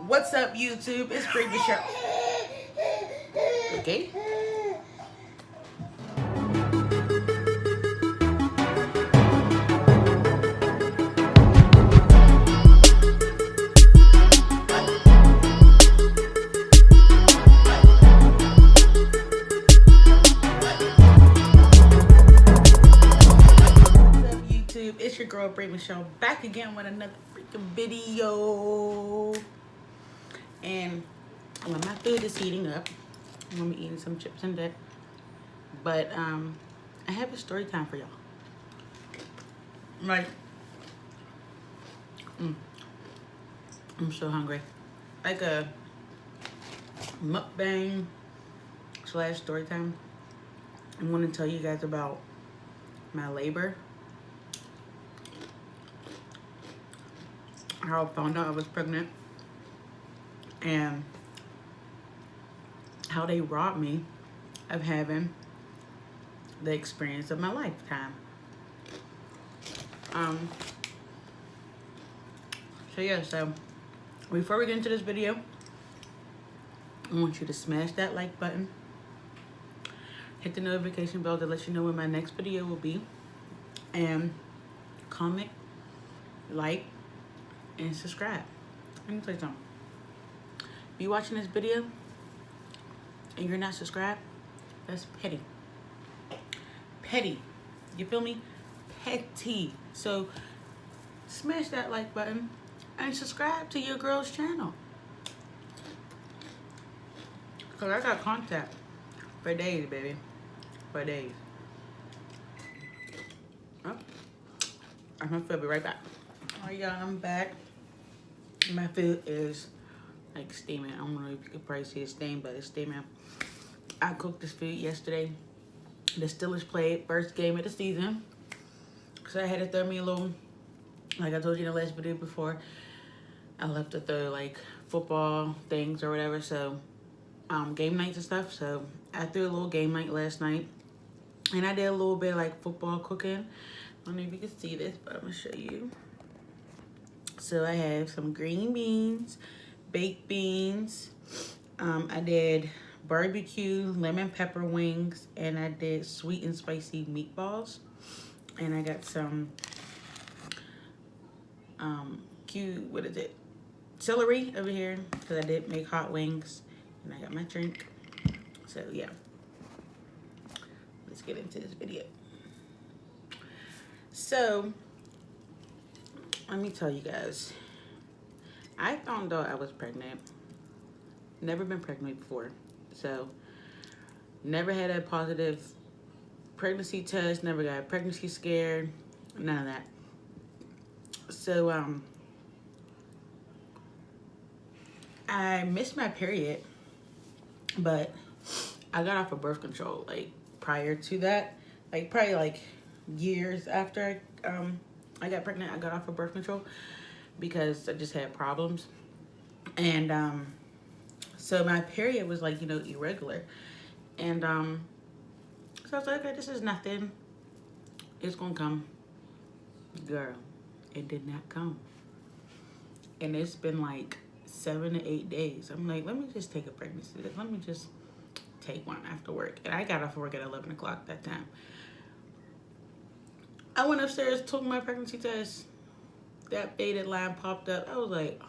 What's up, YouTube? It's Bree Michelle. Okay. What's up, YouTube? It's your girl Bree Michelle back again with another freaking video. And when my food is heating up, I'm gonna be eating some chips and dip. But I have a story time for y'all. Like, I'm so hungry. Like a mukbang / story time. I want to tell you guys about my labor. How I found out I was pregnant. And how they robbed me of having the experience of my lifetime. So before we get into this video, I want you to smash that like button, hit the notification bell to let you know when my next video will be, and comment, like, and subscribe. Let me tell you something. If you're watching this video and you're not subscribed, that's petty. Petty. You feel me? Petty. So smash that like button and subscribe to your girl's channel. Cause I got content for days, baby. For days. Oh, I'm gonna be right back. Alright, y'all, I'm back. My food is like steaming. I don't know if you can probably see it steam, but it's steaming. I cooked this food yesterday. The Steelers played first game of the season. So I had to throw me a little, like I told you in the last video before, I love to throw like football things or whatever. So game nights and stuff. So I threw a little game night last night. And I did a little bit like football cooking. I don't know if you can see this, but I'm gonna show you. So I have some green beans, baked beans. I did barbecue lemon pepper wings, and I did sweet and spicy meatballs. And I got some celery over here, because I did make hot wings. And I got my drink. So yeah, let's get into this video. So let me tell you guys, I found out I was pregnant. Never been pregnant before. So never had a positive pregnancy test, never got pregnancy scared, none of that. So I missed my period, but I got off of birth control like prior to that, like probably like years after I got pregnant. I got off of birth control because I just had problems. And so my period was like, irregular. And so I was like, okay, this is nothing, it's gonna come. Girl, it did not come. And it's been like 7 to 8 days. I'm like, let me just take a pregnancy test. Let me just take one after work. And I got off work at 11 o'clock that time. I went upstairs, took my pregnancy test. That faded line popped up. I was like,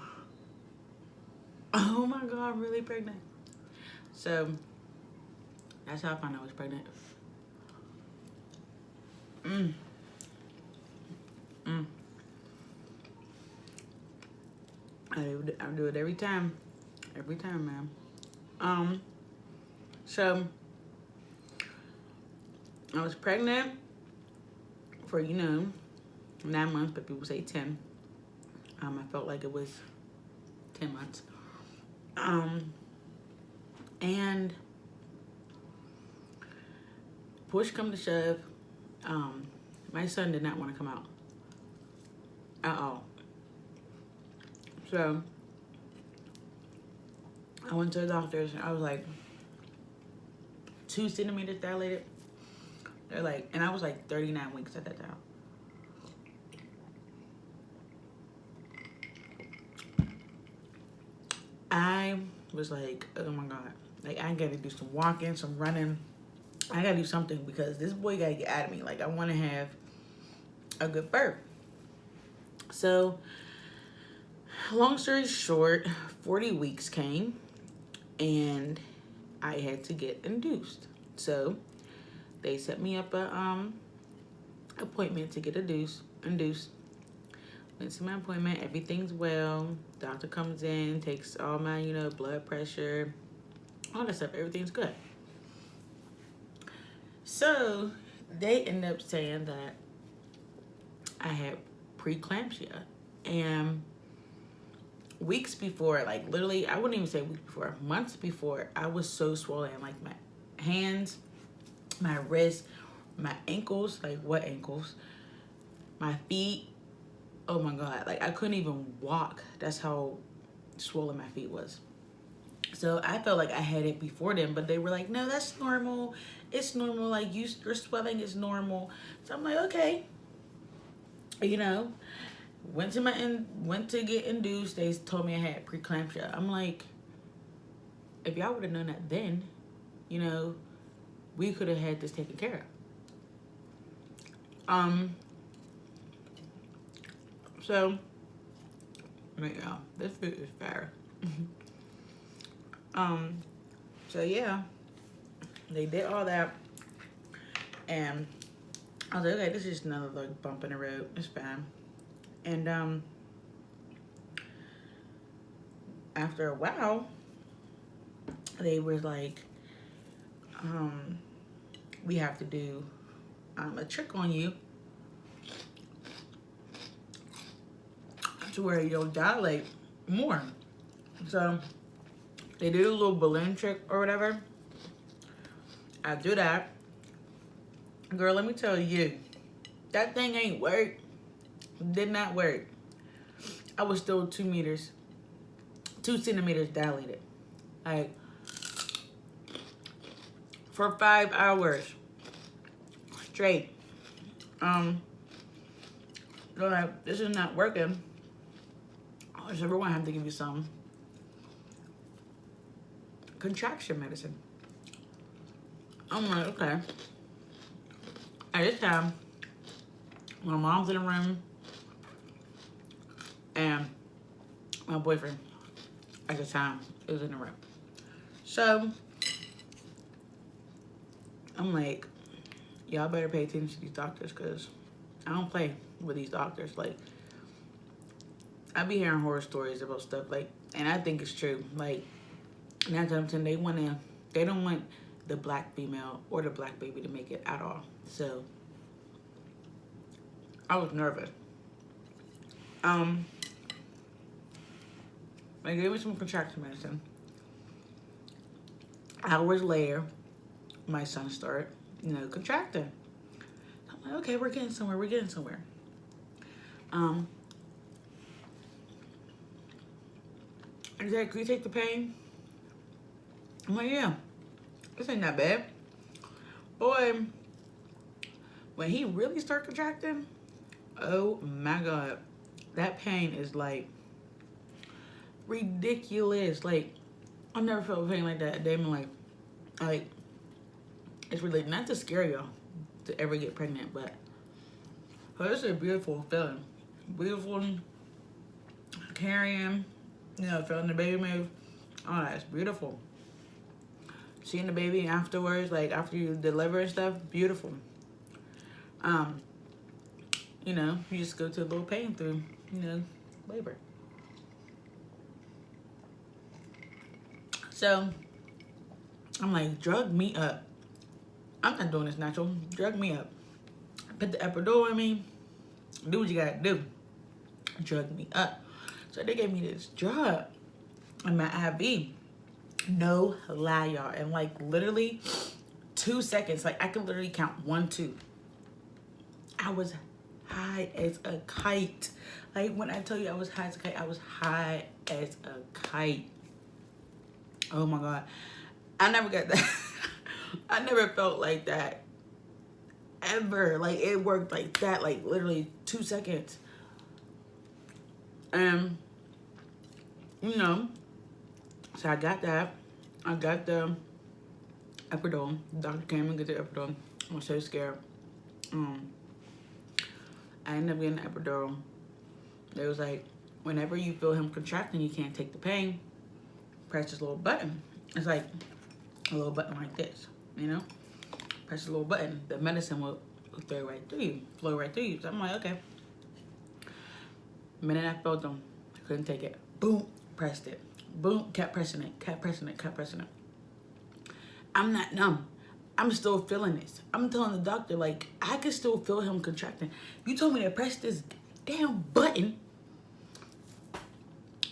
oh my God, I'm really pregnant. So that's how I found out I was pregnant. I do it every time. Every time, man. So I was pregnant for, 9 months, but people say 10. I felt like it was 10 months. And push come to shove, my son did not want to come out at all. So I went to the doctors, and I was like 2 centimeters dilated. They're like, and I was like 39 weeks at that time. I was like, oh my God. Like, I gotta do some walking, some running. I gotta do something because this boy gotta get out of me. Like, I want to have a good birth. So, long story short, 40 weeks came and I had to get induced. So, they set me up a appointment to get induced. Went to my appointment. Everything's well. Doctor comes in, takes all my, blood pressure, all that stuff. Everything's good. So they end up saying that I had preeclampsia. And weeks before, like literally, I wouldn't even say weeks before, months before, I was so swollen. Like my hands, my wrists, my ankles, like what ankles? My feet. Oh my God. Like I couldn't even walk. That's how swollen my feet was. So I felt like I had it before then, but they were like, no, that's normal. It's normal. Like your swelling is normal. So I'm like, okay. Went to get induced. They told me I had preeclampsia. I'm like, if y'all would have known that then, we could have had this taken care of. So, yeah, this food is fire. So yeah, they did all that, and I was like, okay, this is just another like bump in the road. It's fine. And after a while, they were like, we have to do a trick on you to where you'll dilate more. So they did a little balloon trick or whatever. I do that. Girl, let me tell you, that thing ain't work. Did not work. I was still 2 centimeters dilated. Like, for 5 hours straight. They're like, this is not working. So we're gonna have to give you some contraction medicine. I'm like, okay. At this time, my mom's in the room and my boyfriend at the time is in the room. So I'm like, y'all better pay attention to these doctors because I don't play with these doctors. Like, I be hearing horror stories about stuff, like, and I think it's true. Like, 9 times 10, they don't want the black female or the black baby to make it at all. So I was nervous. They gave me some contraction medicine. Hours later, my son started, contracting. I'm like, okay, we're getting somewhere. He said, can you take the pain? I'm like, yeah. This ain't that bad. Boy, when he really started contracting, oh my God, that pain is like ridiculous. Like, I never felt pain like that a day in my life. Like, it's really not to scare y'all to ever get pregnant, but this is a beautiful feeling. Beautiful carrying, feeling the baby move. Oh, that's beautiful. Seeing the baby afterwards, like after you deliver and stuff, beautiful. You just go to a little pain through, labor. So I'm like, drug me up. I'm not doing this natural. Drug me up. Put the epidural in me. Do what you gotta do. Drug me up. So they gave me this drug in my IV. No lie, y'all. And like literally 2 seconds, like I could literally count 1, 2. I was high as a kite. Like when I tell you I was high as a kite, I was high as a kite. Oh my God. I never got that. I never felt like that ever. Like it worked like that, like literally 2 seconds. And So I got that. I got the epidural. The doctor came and got the epidural. I was so scared. Um, I ended up getting the epidural. It was like, whenever you feel him contracting, you can't take the pain. Press this little button. It's like a little button like this, you know? Press the little button. The medicine will flow right through you. Flow right through you. So I'm like, okay. The minute I felt them, I couldn't take it. Boom, pressed it. Boom, kept pressing it, kept pressing it, kept pressing it. I'm not numb. I'm still feeling this. I'm telling the doctor, like, I can still feel him contracting. You told me to press this damn button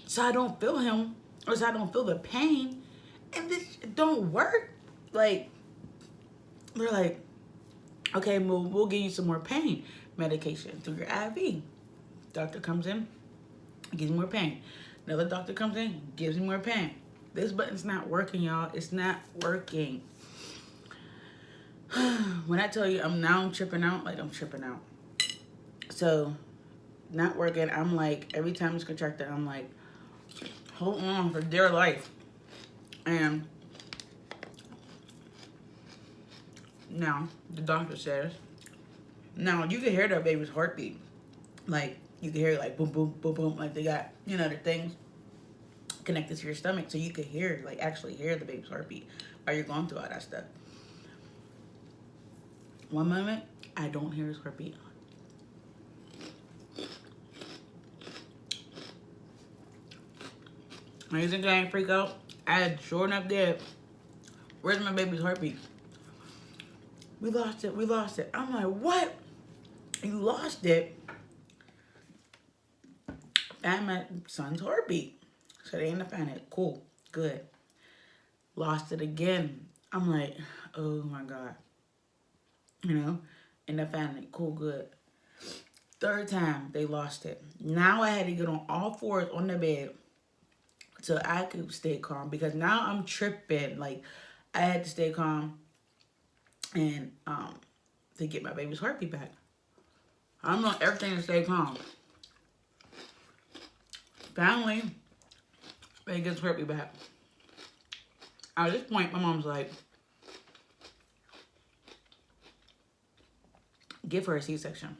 so I don't feel him, or so I don't feel the pain, and this don't work. Like, they're like, okay, we'll give you some more pain medication through your IV. Doctor comes in, gives me more pain. Another doctor comes in, gives me more pain. This button's not working, y'all. It's not working. When I tell you I'm tripping out, like I'm tripping out. So, not working. I'm like, every time it's contracted, I'm like, hold on for dear life. And now, the doctor says, now you can hear that baby's heartbeat. Like, you can hear it like boom, boom, boom, boom. Like they got, you know, the things connected to your stomach. So you could hear, like actually hear the baby's heartbeat while you're going through all that stuff. One moment, I don't hear his heartbeat. You think I ain't freak out? I sure enough did. Where's my baby's heartbeat? We lost it. We lost it. I'm like, what? You lost it? And my son's heartbeat. So they end up finding it. Cool. Good. Lost it again. I'm like, oh my God. You know? End up finding it. Cool. Good. Third time, they lost it. Now I had to get on all fours on the bed so I could stay calm, because now I'm tripping. Like, I had to stay calm and to get my baby's heartbeat back. I'm on everything to stay calm. Finally, they get his heartbeat back. At this point, my mom's like, give her a C-section.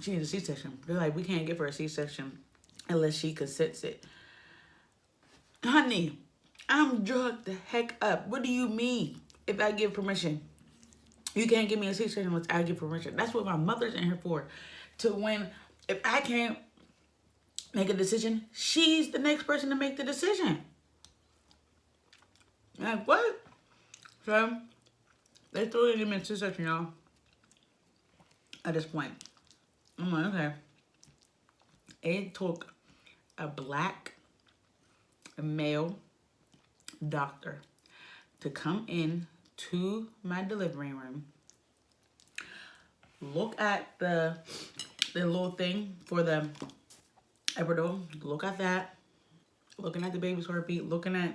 She needs a C-section. They're like, we can't give her a C-section unless she consents it. Honey, I'm drugged the heck up. What do you mean if I give permission? You can't give me a C-section unless I give permission. That's what my mother's in here for. To when, if I can't make a decision, she's the next person to make the decision. Like, what? So, they still didn't give me a C-section, y'all. At this point. I'm like, okay. It took a black male doctor to come in to my delivery room, look at the little thing for the epidural, look at that, looking at the baby's heartbeat, looking at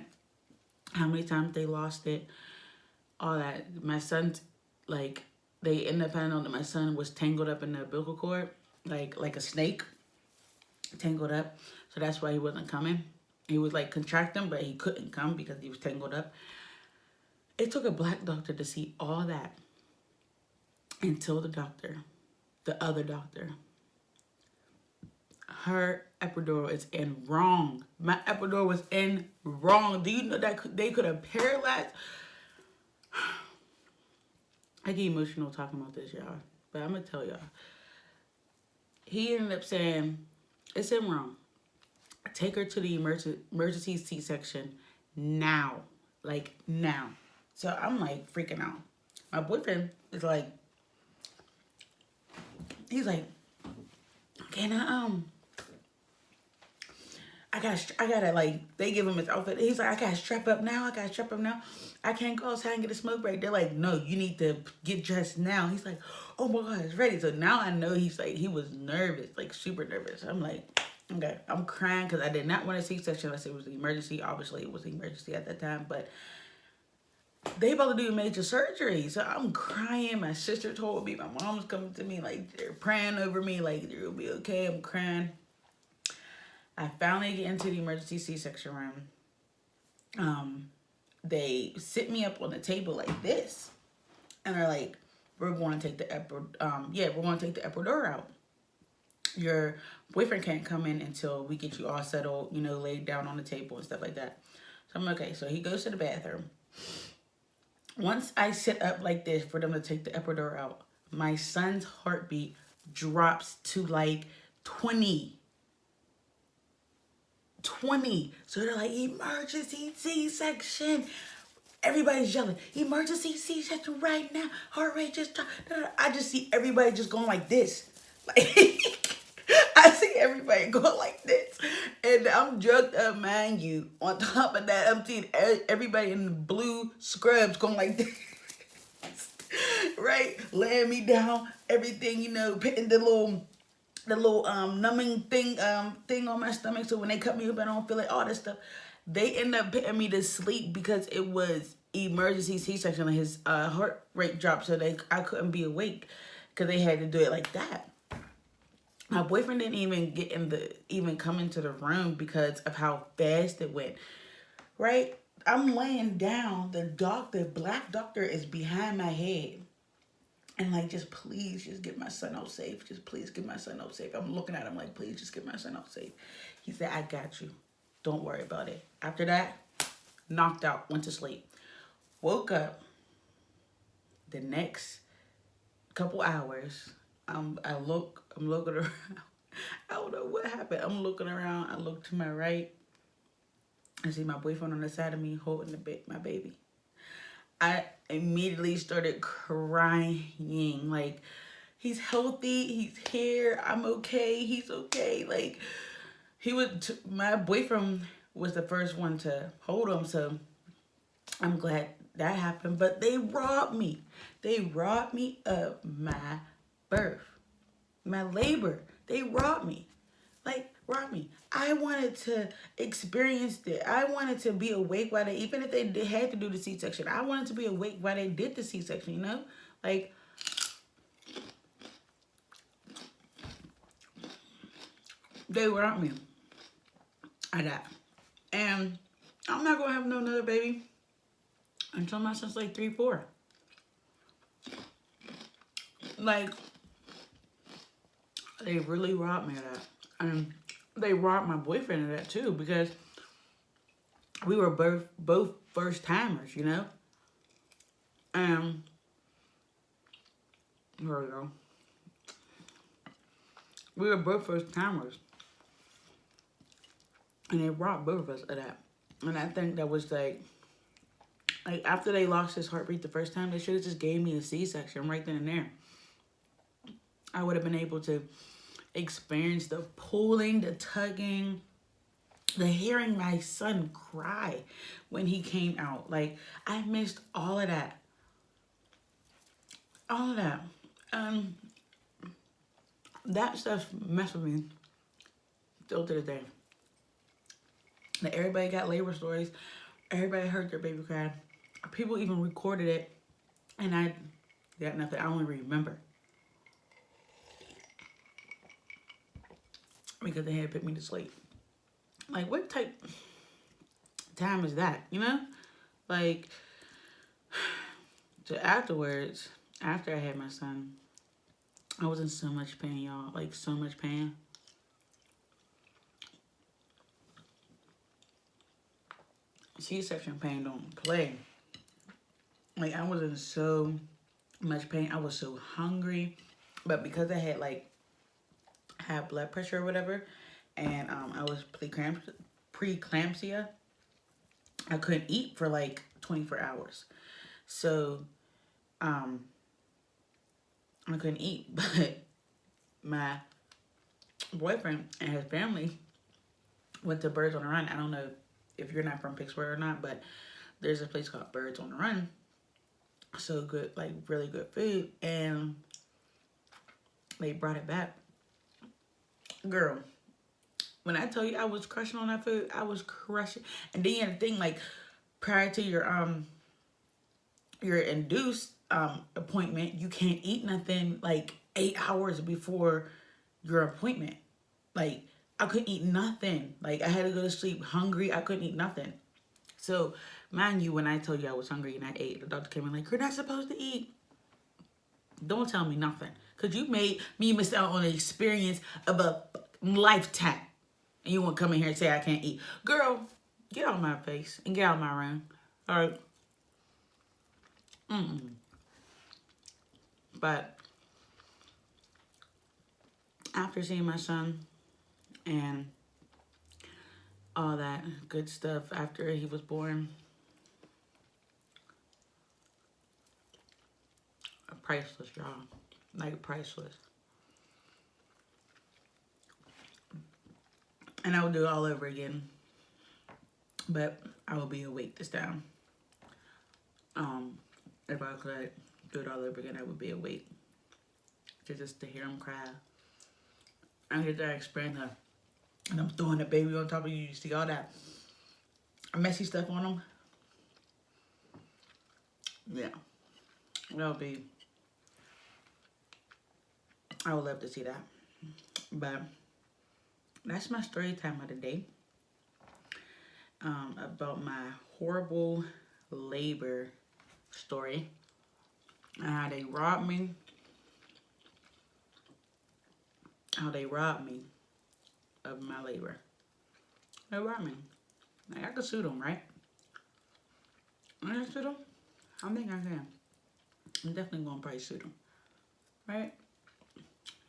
how many times they lost it, all that. My son's, like, they ended up finding out that my son was tangled up in the umbilical cord, like a snake, tangled up. So that's why he wasn't coming. He was like contracting, but he couldn't come because he was tangled up. It took a black doctor to see all that until the other doctor, her epidural is in wrong. My epidural was in wrong. Do you know that they could have paralyzed? I get emotional talking about this, y'all. But I'm going to tell y'all. He ended up saying, it's in wrong. Take her to the emergency C-section now. Like, now. So I'm like freaking out. My boyfriend is like, he's like, can I gotta, like, they give him his outfit. He's like, I gotta strap up now. I can't go outside and get a smoke break. They're like, no, you need to get dressed now. He's like, oh my God, it's ready. So now I know he's like, he was nervous, like super nervous. I'm like, okay, I'm crying because I did not want a C-section unless it was an emergency. Obviously, it was an emergency at that time, but they about to do major surgery. So I'm crying. My sister told me, my mom's coming to me, like, they're praying over me, like, it'll be okay. I'm crying. I finally get into the emergency C-section room. They sit me up on the table like this, and they're like, "We're going to take the we're going to take the epidural out. Your boyfriend can't come in until we get you all settled, laid down on the table and stuff like that." So I'm okay. So he goes to the bathroom. Once I sit up like this for them to take the epidural out, my son's heartbeat drops to like 20. So they're like, emergency C-section. Everybody's yelling, emergency C-section right now. Heart rate just dropped. I just see everybody just going like this. Like, I see everybody going like this. And I'm drugged up, mind you. On top of that, I'm seeing everybody in the blue scrubs going like this. Right? Laying me down, everything, putting the little numbing thing on my stomach, so when they cut me up, I don't feel like all this stuff. They end up putting me to sleep because it was emergency C-section, and his heart rate dropped, so I couldn't be awake because they had to do it like that. My boyfriend didn't even come into the room because of how fast it went. Right? I'm laying down. The black doctor is behind my head. And like, just please, just get my son out safe. Just please get my son out safe. I'm looking at him like, please, just get my son out safe. He said, I got you. Don't worry about it. After that, knocked out, went to sleep. Woke up the next couple hours. I'm looking around. I don't know what happened. I'm looking around. I look to my right. I see my boyfriend on the side of me holding my baby. I immediately started crying. Like, he's healthy. He's here. I'm okay. He's okay. Like, my boyfriend was the first one to hold him. So I'm glad that happened. But they robbed me. They robbed me of my birth, my labor. They robbed me. Like, robbed me. I wanted to experience it. I wanted to be awake while even if they had to do the C-section, I wanted to be awake while they did the C-section, Like, they robbed me. I died. And I'm not going to have another baby until my son's like 3, 4. Like, they really robbed me of that. And they robbed my boyfriend of that too, because we were both first timers, And here we go. We were both first timers. And they robbed both of us of that. And I think that was like after they lost his heartbeat the first time, they should have just gave me a C-section right then and there. I would have been able to experience the pulling, the tugging, the hearing my son cry when he came out. Like, I missed all of that. All of that. That stuff messed with me still to this day. Like, everybody got labor stories. Everybody heard their baby cry. People even recorded it. And I got nothing. I only remember. Because they had to put me to sleep. Like, what type time is that, Like, so afterwards, after I had my son, I was in so much pain, y'all. Like, so much pain. C-section pain don't play. Like, I was in so much pain. I was so hungry. But because I had, high blood pressure or whatever, and I was preeclampsia, I couldn't eat for 24 hours. So I couldn't eat. But my boyfriend and his family went to Birds on the Run. I don't know if you're not from Pittsburgh or not, but there's a place called Birds on the Run. So good, really good food, and they brought it back. Girl, when I tell you I was crushing on that food, I was crushing. And then you had to think, prior to your induced appointment, you can't eat nothing 8 hours before your appointment. I couldn't eat nothing. Like, I had to go to sleep hungry. I couldn't eat nothing. So, mind you, when I told you I was hungry and I ate, the doctor came in like, you're not supposed to eat. Don't tell me nothing. Because you made me miss out on an experience of a lifetime. And you want to come in here and say I can't eat. Girl, get out of my face and get out of my room. All right? But after seeing my son and all that good stuff after he was born, priceless, y'all. Like, priceless. And I would do it all over again. But I will be awake this time. If I could do it all over again, I would be awake. Just to hear him cry. I get that experience of, and I'm throwing the baby on top of you. You see all that messy stuff on him? Yeah. That'll be, I would love to see that. But that's my story time of the day. About my horrible labor story. And how they robbed me. How they robbed me of my labor. They robbed me. Like, I could sue them, right? I can sue them? I think I can. I'm definitely going to probably sue them. Right?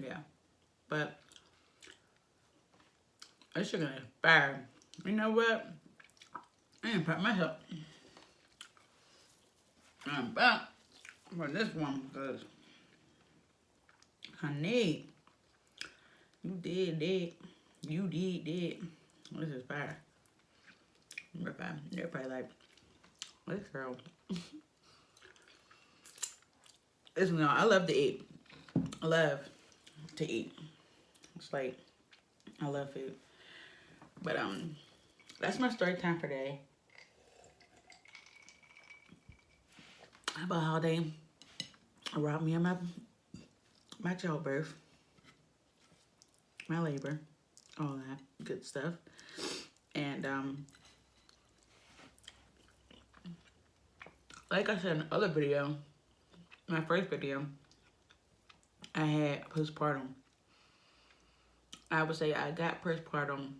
Yeah. But this shit gonna expire. You know what? I ain't pack myself. I'm back for this one because, honey, you did. You did. This is fire. They're probably like, this girl. Listen, no, I love to eat. I love to eat. It's like, I love food. But, that's my story time for today. About how they robbed me of my childbirth, my labor, all that good stuff. And like I said in the other video, my first video, I had postpartum. I would say I got postpartum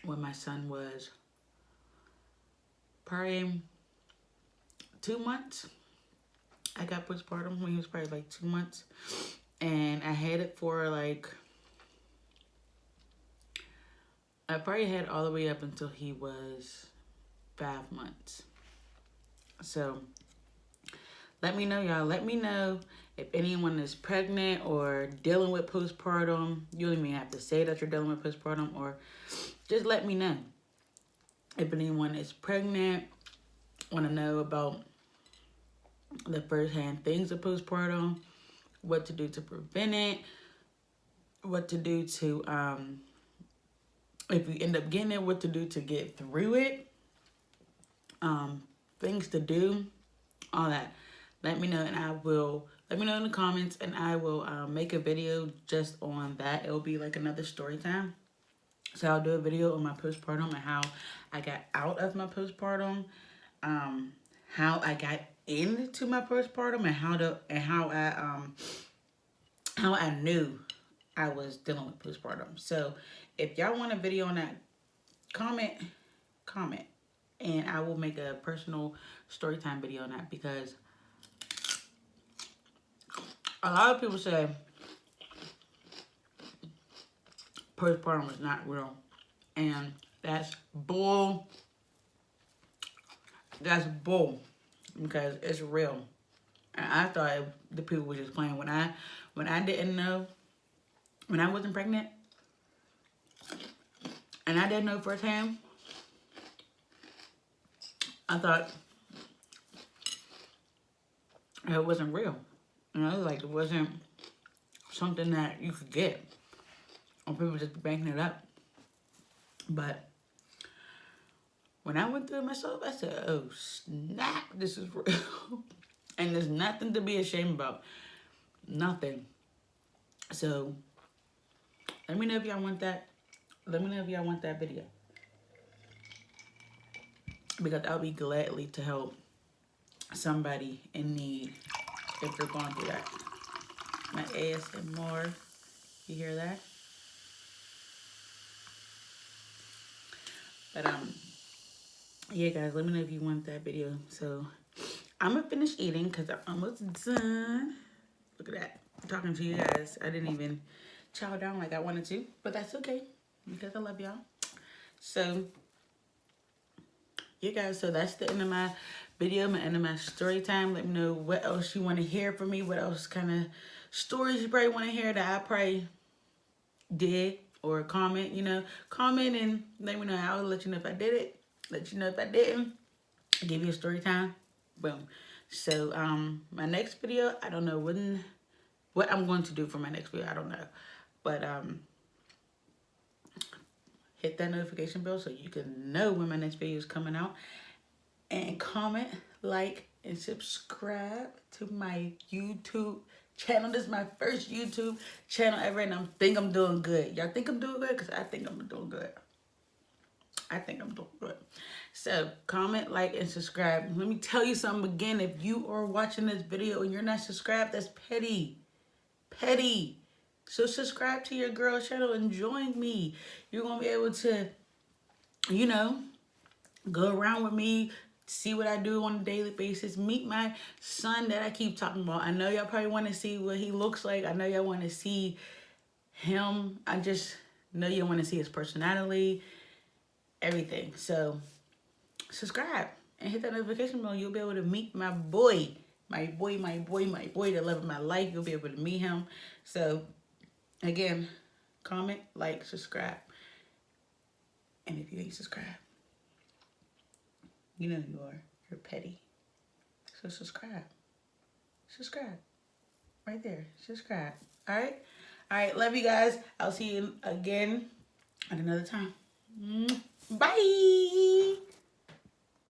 when my son was probably 2 months. I got postpartum when he was probably like 2 months. And I had it for like, I probably had all the way up until he was 5 months. So let me know, y'all. Let me know if anyone is pregnant or dealing with postpartum. You don't even have to say that you're dealing with postpartum, or just let me know. If anyone is pregnant, want to know about the first-hand things of postpartum, what to do to prevent it, what to do to, if you end up getting it, what to do to get through it, things to do, all that. Let me know, and I will, let me know in the comments, and I will make a video just on that. It'll be like another story time. So I'll do a video on my postpartum and how I got out of my postpartum, how I got into my postpartum, and how I knew I was dealing with postpartum. So if y'all want a video on that, comment, and I will make a personal story time video on that, because a lot of people say postpartum is not real, and that's bull. That's bull, because it's real. And I thought the people were just playing. When I didn't know, when I wasn't pregnant, and I didn't know firsthand, I thought it wasn't real. You know, like it wasn't something that you could get, or people just banking it up. But when I went through it myself, I said, oh snap, this is real. And there's nothing to be ashamed about. Nothing. So Let me know if y'all want that. Let me know if y'all want that video. Because I'll be gladly to help somebody in need if they're going through that. My ASMR, you hear that? But yeah, guys, let me know if you want that video. So I'm gonna finish eating because I'm almost done. Look at that. I'm talking to you guys. I didn't even chow down like I wanted to, but that's okay because I love y'all. So yeah, guys, so that's the end of my video, my end of my story time. Let me know what else you want to hear from me, what else kind of stories you probably want to hear that I probably did, or comment, you know, comment and let me know. I'll let you know if I did it, let you know if I didn't, give you a story time. Boom. So my next video, I don't know what I'm going to do for my next video, I don't know, but hit that notification bell so you can know when my next video is coming out, and comment, like, and subscribe to my YouTube channel. This is my first YouTube channel ever, and I think I'm doing good. Y'all think I'm doing good? Because I think I'm doing good. I think I'm doing good. So comment, like, and subscribe. Let me tell you something again. If you are watching this video and you're not subscribed, that's petty. Petty. So subscribe to your girl's channel and join me. You're going to be able to, you know, go around with me, see what I do on a daily basis, meet my son that I keep talking about. I know y'all probably want to see what he looks like. I know y'all want to see him. I just know you want to see his personality, everything. So subscribe and hit that notification bell. You'll be able to meet my boy, the love of my life. You'll be able to meet him. So again, comment, like, subscribe. And if you ain't subscribed, you know who you are. You're petty. So subscribe. Subscribe. Right there. Subscribe. All right? All right. Love you guys. I'll see you again at another time. Bye.